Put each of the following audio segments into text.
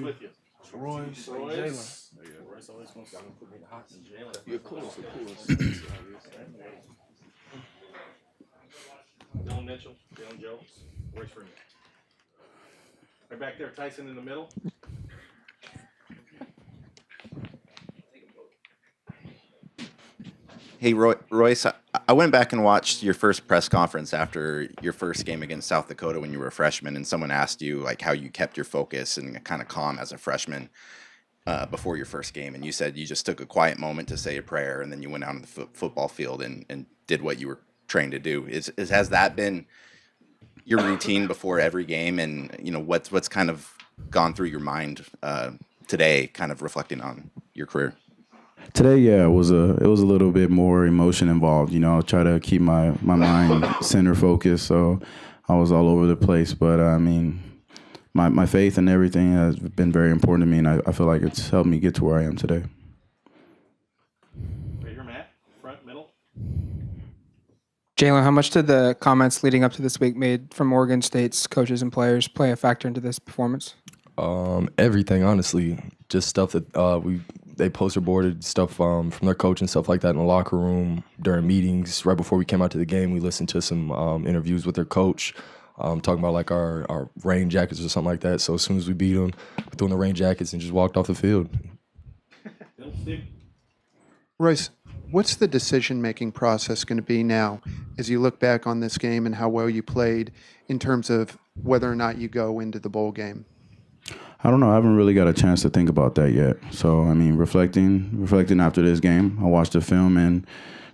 With you. Royce, Royce. Jalen. Royce always wants to put me in the hot seat. Jalen. You're close, of course. Dylan Mitchell, Dylan Jelks, Royce Freeman. Right back there, Tyson in the middle. Hey, Royce, I went back and watched your first press conference after your first game against South Dakota when you were a freshman, and someone asked you like how you kept your focus and kind of calm as a freshman before your first game, and you said you just took a quiet moment to say a prayer, and then you went out on the football field and did what you were trained to do. Has that been your routine before every game, and what's kind of gone through your mind today, kind of reflecting on your career? Today, yeah, it was a little bit more emotion involved. I try to keep my mind center focused, so I was all over the place. But I mean, my faith and everything has been very important to me, and I feel like it's helped me get to where I am today. Right here, Matt, front, middle. Jalen, how much did the comments leading up to this week made from Oregon State's coaches and players play a factor into this performance? Everything, honestly. Just stuff that they poster boarded stuff from their coach and stuff like that in the locker room during meetings. Right before we came out to the game, we listened to some interviews with their coach, talking about like our rain jackets or something like that. So as soon as we beat them, we threw in the rain jackets and just walked off the field. Royce, what's the decision-making process going to be now as you look back on this game and how well you played in terms of whether or not you go into the bowl game? I don't know. I haven't really got a chance to think about that yet. So, I mean, reflecting after this game, I watched the film and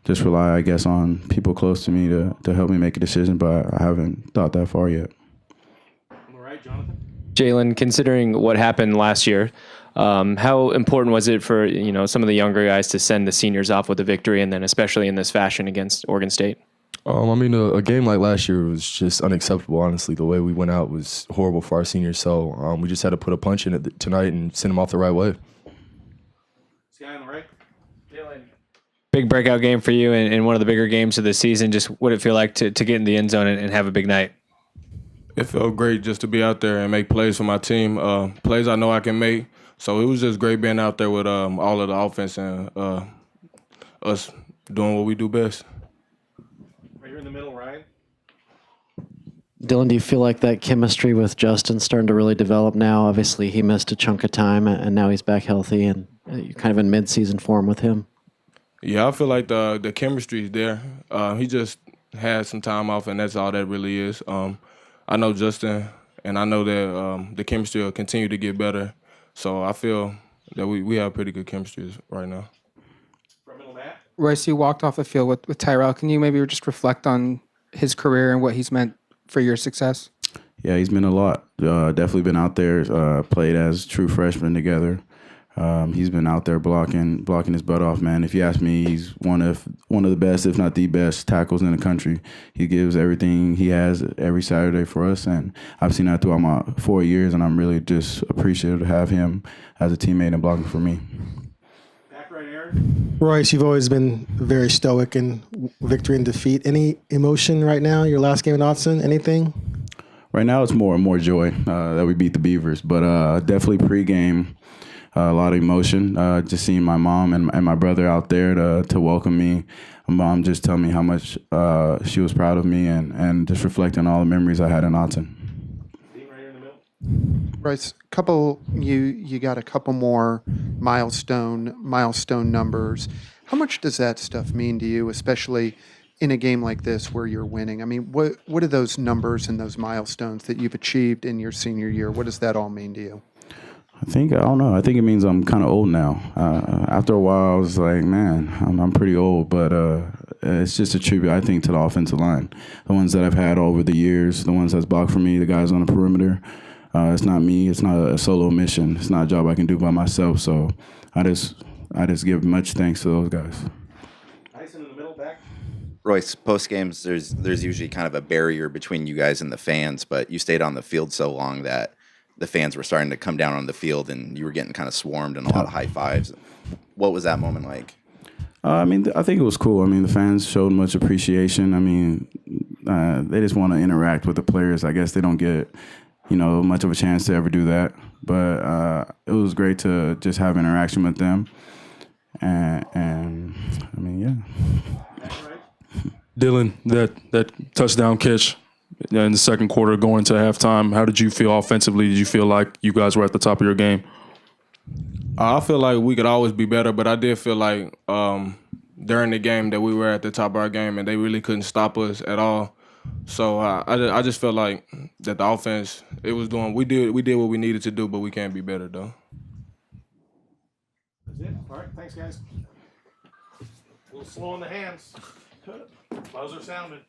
just rely, I guess, on people close to me to help me make a decision, but I haven't thought that far yet. All right, Jonathan. Jalen, considering what happened last year, how important was it for some of the younger guys to send the seniors off with a victory, and then especially in this fashion against Oregon State? I mean, a game like last year was just unacceptable, honestly. The way we went out was horrible for our seniors, so we just had to put a punch in it tonight and send them off the right way. This guy on the right. Jalen. Big breakout game for you in one of the bigger games of the season. Just what did it feel like to get in the end zone and have a big night? It felt great just to be out there and make plays for my team, plays I know I can make. So it was just great being out there with all of the offense and us doing what we do best. Right here in the middle, Ryan. Dylan, do you feel like that chemistry with Justin's starting to really develop now? Obviously, he missed a chunk of time, and now he's back healthy, and you're kind of in mid-season form with him. Yeah, I feel like the chemistry is there. He just had some time off, and that's all that really is. I know Justin, and I know that the chemistry will continue to get better. So I feel that we have pretty good chemistry right now. Royce, you walked off the field with Tyrell. Can you maybe just reflect on his career and what he's meant for your success? Yeah, he's been a lot. Definitely been out there, played as true freshmen together. He's been out there blocking his butt off, man. If you ask me, he's one of the best, if not the best, tackles in the country. He gives everything he has every Saturday for us, and I've seen that throughout my 4 years, and I'm really just appreciative to have him as a teammate and blocking for me. Back right, Aaron. Royce, you've always been very stoic in victory and defeat. Any emotion right now? Your last game at Autzen? Anything? Right now, it's more and more joy that we beat the Beavers, but definitely pregame. A lot of emotion, just seeing my mom and my brother out there to welcome me. My mom just telling me how much she was proud of me and just reflecting on all the memories I had in Autzen. Royce, you got a couple more milestone numbers. How much does that stuff mean to you, especially in a game like this where you're winning? I mean, what are those numbers and those milestones that you've achieved in your senior year? What does that all mean to you? I don't know. I think it means I'm kind of old now. After a while, I was like, man, I'm pretty old, but it's just a tribute, I think, to the offensive line. The ones that I've had over the years, the ones that's blocked for me, the guys on the perimeter. It's not me. It's not a solo mission. It's not a job I can do by myself. So I just give much thanks to those guys. Tyson in the middle, back. Royce, post games, there's usually kind of a barrier between you guys and the fans, but you stayed on the field so long that the fans were starting to come down on the field, and you were getting kind of swarmed and a lot of high fives. What was that moment like? I think it was cool. I mean, the fans showed much appreciation. I mean, they just want to interact with the players. I guess they don't get much of a chance to ever do that. But it was great to just have interaction with them. And I mean, yeah. Dylan, that touchdown catch in the second quarter going into halftime, how did you feel offensively? Did you feel like you guys were at the top of your game? I feel like we could always be better, but I did feel like during the game that we were at the top of our game and they really couldn't stop us at all. So I just felt like that the offense, we did what we needed to do, but we can be better though. That's it. All right, thanks guys. A little slow on the hands. Buzzer sounded.